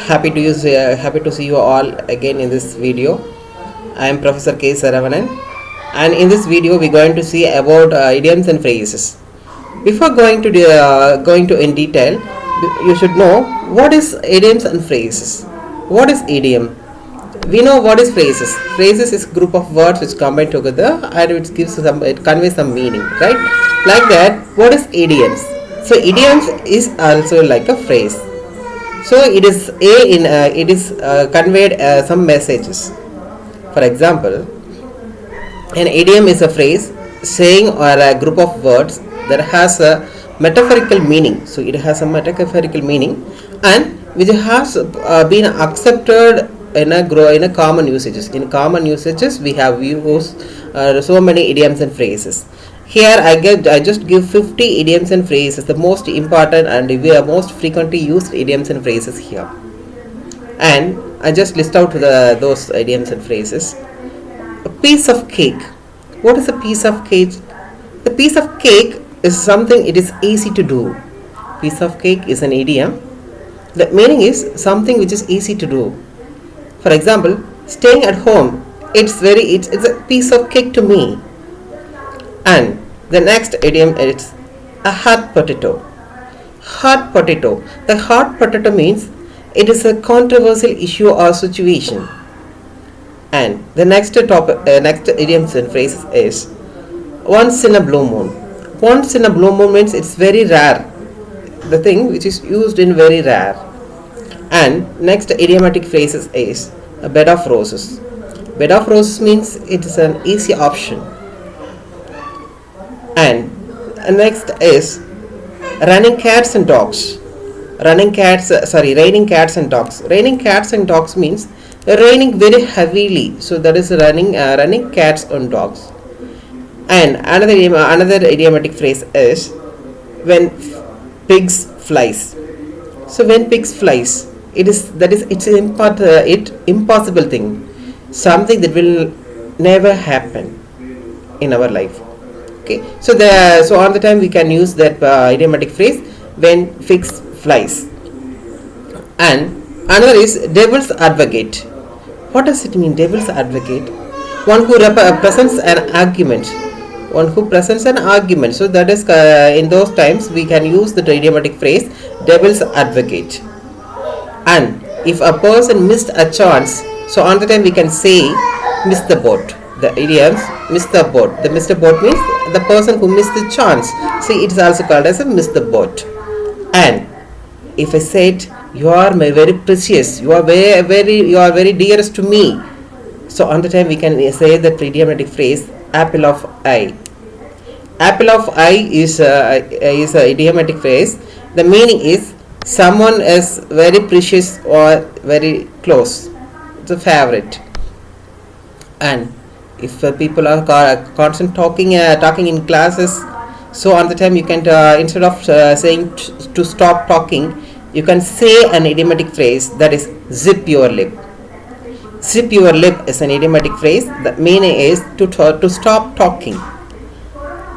Happy to see you all again in this video. I am Professor K. Saravanan, and in this video we're going to see about idioms and phrases. Before going to in detail, you should know what is idioms and phrases. What is idiom? We know what is phrases. Phrases is group of words which combine together and it conveys some meaning, right? Like that, what is idioms? So idioms is also like a phrase. So it is conveyed some messages. For example, an idiom is a phrase saying or a group of words that has a metaphorical meaning. So it has a metaphorical meaning and which has been accepted in a common usages. In common usages, we have used so many idioms and phrases. Here I just give 50 idioms and phrases, the most important and most frequently used idioms and phrases here. And I just list out those idioms and phrases. A piece of cake. What is a piece of cake? The piece of cake is something it is easy to do. Piece of cake is an idiom. The meaning is something which is easy to do. For example, staying at home, it's a piece of cake to me. And the next idiom is a hot potato. Hot potato. The hot potato means it is a controversial issue or situation. And the next idioms and phrases is once in a blue moon. Once in a blue moon means it's very rare. The thing which is used in very rare. And next idiomatic phrases is a bed of roses. Bed of roses means it is an easy option. And next is raining cats and dogs. Raining cats and dogs. Raining cats and dogs means raining very heavily. So that is running cats and dogs. And another idiomatic phrase is when pigs flies. So when pigs flies, it's an impossible thing, something that will never happen in our life. Okay, so on the time we can use that idiomatic phrase when pigs flies. And another is devil's advocate. What does it mean, devil's advocate? One who presents an argument. One who presents an argument. So that is in those times we can use the idiomatic phrase devil's advocate. And if a person missed a chance, so on the time we can say miss the boat. The idioms miss the boat. The miss the boat means the person who missed the chance. See, it is also called as a miss the boat. And if I said you are my very precious, you are very dearest to me, so on the time we can say that idiomatic phrase apple of eye. Apple of eye is a idiomatic phrase. The meaning is someone is very precious or very close. It's a favorite. And if people are constant talking in classes, so on the time you can instead of saying to stop talking, you can say an idiomatic phrase that is zip your lip. Zip your lip is an idiomatic phrase. The meaning is to stop talking.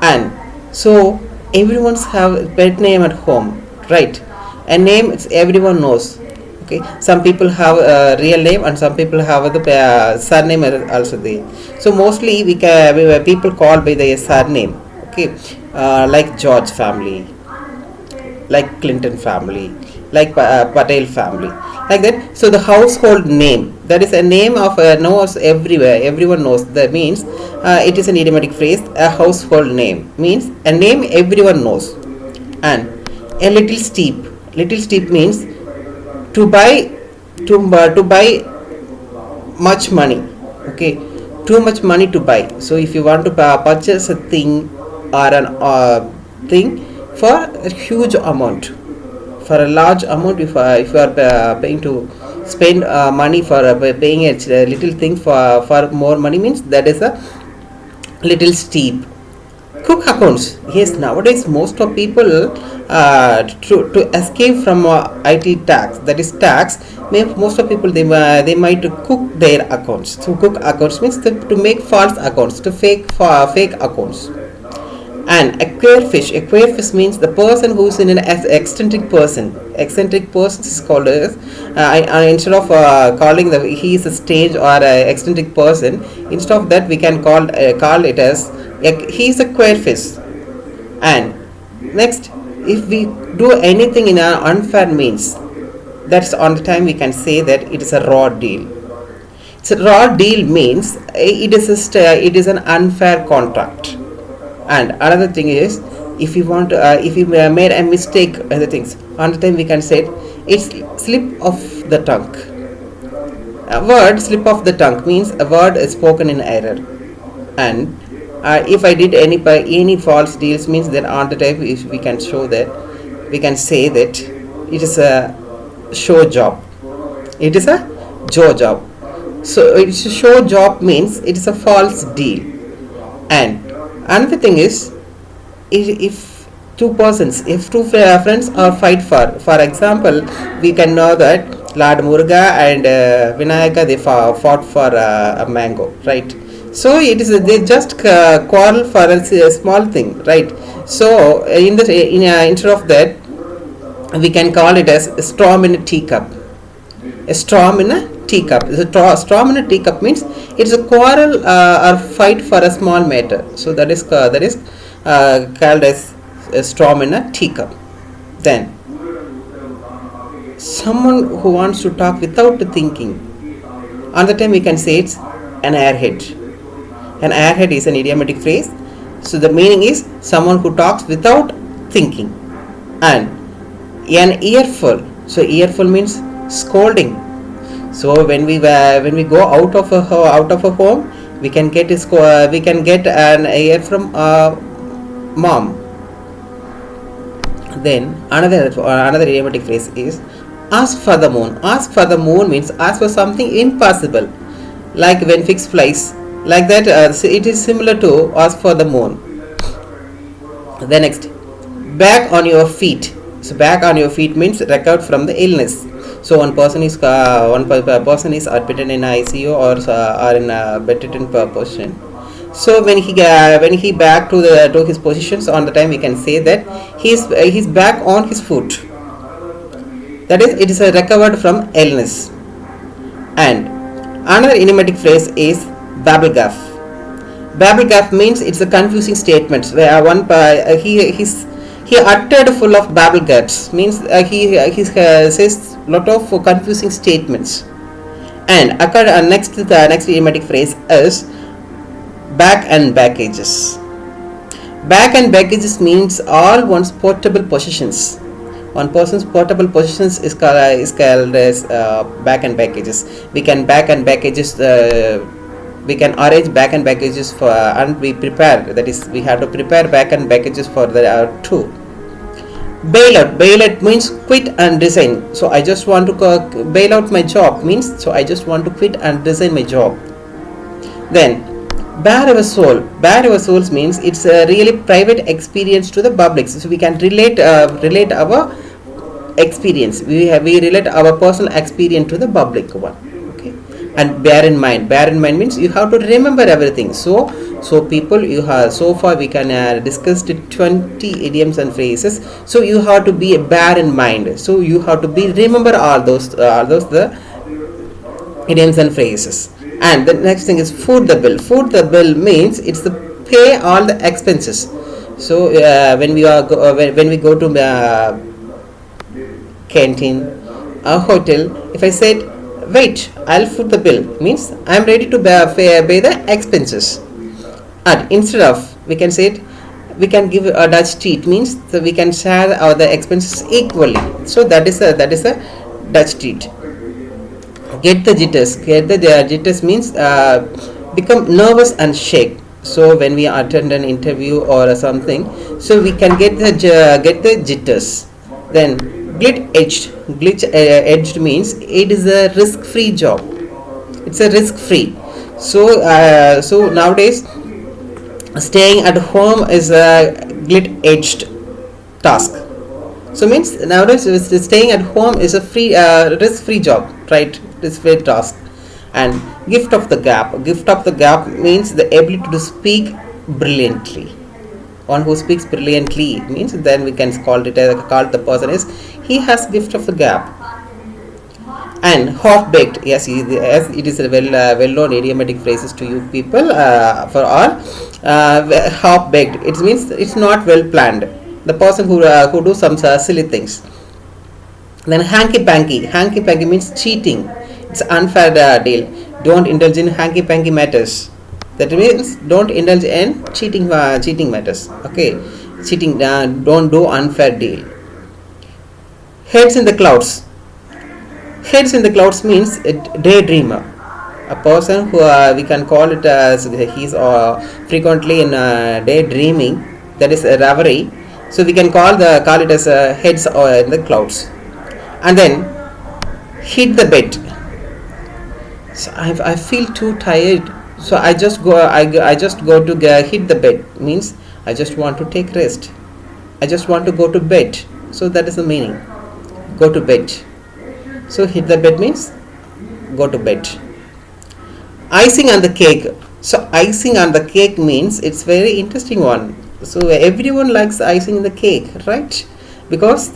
And so everyone's have a pet name at home, right? A name everyone knows. Okay, some people have a real name and some people have the surname also there. So mostly people call by their surname. Okay, like George family, like Clinton family, like Patel family, like that. So the household name, that is a name of knows everywhere. Everyone knows. That means it is an idiomatic phrase. A household name means a name everyone knows. And a little steep. Little steep means to buy much money. Okay, too much money to buy. So if you want to purchase a thing or an thing for a huge amount, for a large amount, if you are paying to spend money for paying a little thing for more money, means that is a little steep. Cook accounts. Yes, nowadays most of people to escape from IT tax, that is tax, most of people they might cook their accounts. So cook accounts means to make false accounts, to fake accounts. And aquarius fish means the person who's in an eccentric person. Eccentric person is called as instead of calling the he is a strange or a eccentric person. Instead of that, we can call it as he is a aquarius. And next, if we do anything in an unfair means, that's on the time we can say that it is a raw deal. So raw deal means it is an unfair contract. And another thing is, if you want if you made a mistake other things, on the time we can say it's slip of the tongue. A word slip of the tongue means a word is spoken in error. And if I did any false deals means that on the time we can show that we can say that it is a show job. It is a show job. So it's a show job means it is a false deal. And another thing is, if two persons, if two friends are fight for example, we can know that Lord Muruga and Vinayaka, they fought for a mango, right? So it is they just quarrel for a small thing, right? So instead of that, we can call it as a storm in a teacup. A storm in a teacup. A storm in a teacup means it's a quarrel or fight for a small matter. So that is called as a storm in a teacup. Then someone who wants to talk without thinking. On the time we can say it's an airhead. An airhead is an idiomatic phrase. So the meaning is someone who talks without thinking. And an earful. So earful means scolding. So when we go out of a home, we can get an ear from mom. Then another idiomatic phrase is ask for the moon. Ask for the moon means ask for something impossible, like when fish flies. Like that, it is similar to ask for the moon. The next, back on your feet. So back on your feet means recovered from the illness. So one person is admitted in ICU or in a bedridden position. So when he back to his positions, on the time we can say that he's back on his foot. That is, it is a recovered from illness. And another idiomatic phrase is babblegaff. Babblegaff means it's a confusing statements where he uttered full of babblegaffs means he says lot of confusing statements. And the next idiomatic phrase is back and baggages. Back and baggages means all one's portable possessions. One person's portable possessions is called as back and baggages. We can back and baggages. We can arrange back and baggages for and we prepare. That is, we have to prepare back and baggages for the two. Bail out means quit and resign. So I just want to bail out my job means so I just want to quit and resign my job. Then bare our soul. Bare our souls means it's a really private experience to the public. So we can relate our experience. We relate our personal experience to the public one. Okay. And bear in mind. Bear in mind means you have to remember everything. So people, you have so far we can discussed 20 idioms and phrases. So you have to be bear in mind. So you have to remember all those the idioms and phrases. And the next thing is foot the bill. Foot the bill means it's the pay all the expenses. So when we go to canteen, a hotel, if I said wait, I'll foot the bill means I'm ready to pay the expenses. And instead of we can say it, we can give a Dutch treat means that we can share the expenses equally. So that is a Dutch treat. Get the jitters. Get the jitters means become nervous and shake. So when we attend an interview or something, so we can get the jitters. Then glitch edged means it is a risk-free job. It's a risk-free. So nowadays staying at home is a glitch edged task. So means nowadays staying at home is a free risk-free job, right? Risk-free task. And gift of the gap. Gift of the gap means the ability to speak brilliantly. one who speaks brilliantly means then we can call the person is he has gift of the gab. And half baked, yes, as it is a well known idiomatic phrases to you people, for all. Half baked, it means it's not well planned, the person who do some silly things. Then hanky panky means cheating, it's unfair deal. Don't indulge in hanky panky matters, that means don't indulge in cheating matters. Okay, cheating, don't do unfair deal. Heads in the clouds, heads in the clouds means a daydreamer, a person who we can call it as he's frequently in daydreaming, that is a reverie, so we can call it as heads in the clouds. And then hit the bed, so I feel too tired, so I just go to hit the bed means I just want to take rest, I just want to go to bed, so that is the meaning, go to bed. So hit the bed means go to bed. Icing on the cake, so icing on the cake means it's very interesting one, so everyone likes icing in the cake, right? Because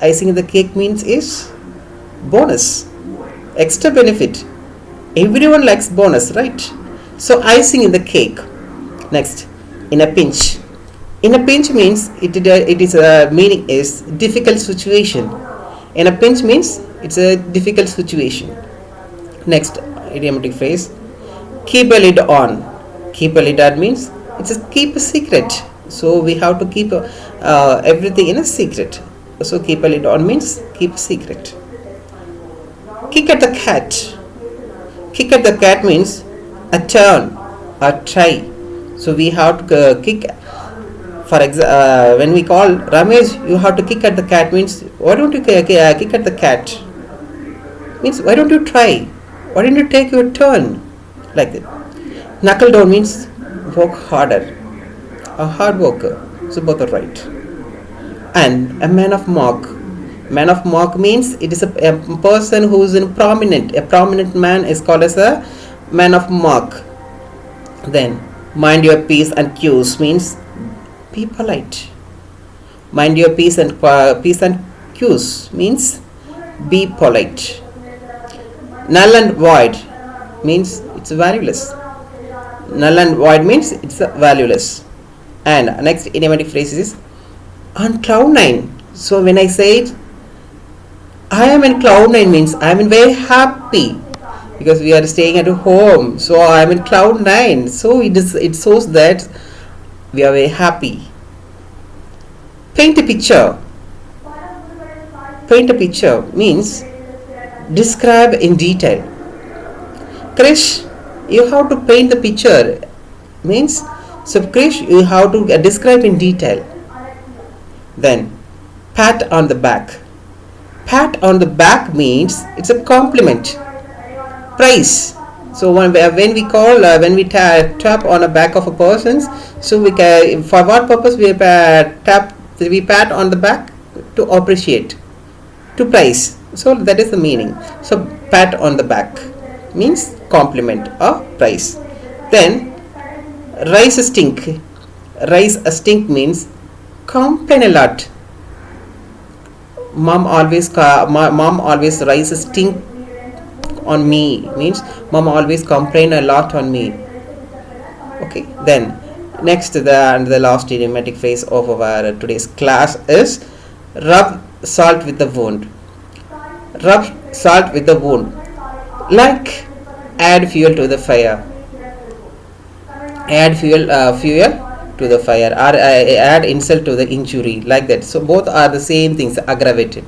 icing in the cake means is bonus, extra benefit, everyone likes bonus, right? So icing in the cake. Next, in a pinch, in a pinch means it is meaning is difficult situation. In a pinch means it's a difficult situation. Next idiomatic phrase, keep a lid on. Keep a lid on means it's a keep a secret, so we have to keep everything in a secret, so keep a lid on means keep a secret. Kick at the cat, kick at the cat means a turn, a try, so we have to kick. For example, when we call Ramesh, you have to kick at the cat means why don't you kick at the cat, means why don't you try, why don't you take your turn, like that. Knuckle down means work harder, a hard worker, so both are right. And a man of mark means it is a person who is in prominent, a prominent man is called as a man of mark. Then mind your P's and Q's means be polite. Mind your P's and Q's means be polite. Null and void means it's valueless. Null and void means it's valueless. And next idiomatic phrase is on cloud nine. So when I say it, I am in cloud nine means I am in very happy because we are staying at home. So I am in cloud nine. So it shows that we are very happy. Paint a picture. Paint a picture means describe in detail. Krish, you have to paint the picture means, so Krish, you have to describe in detail. Then pat on the back. Pat on the back means it's a compliment. Praise. So when we call when we tap on the back of a person, so we can, for what purpose we pat on the back? To appreciate, to praise. So that is the meaning. So pat on the back means compliment or praise. Then rise a stink. Rise a stink means complain a lot. Mom always rise a stink on me means mom always complain a lot on me. Okay, then next the last idiomatic phrase of our today's class is rub salt with the wound. Rub salt with the wound, like add fuel to the fire. Add fuel to the fire, or add insult to the injury, like that. So both are the same things, aggravated.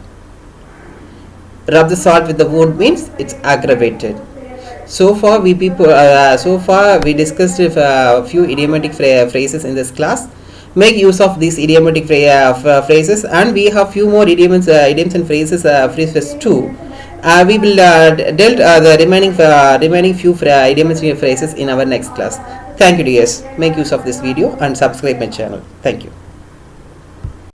Rub the salt with the wound means it's aggravated. So far we discussed a few idiomatic phrases in this class. Make use of these idiomatic phrases, and we have few more idioms and phrases too. We will dealt the remaining few idioms and phrases in our next class. Thank you, dears. Make use of this video and subscribe my channel. Thank you.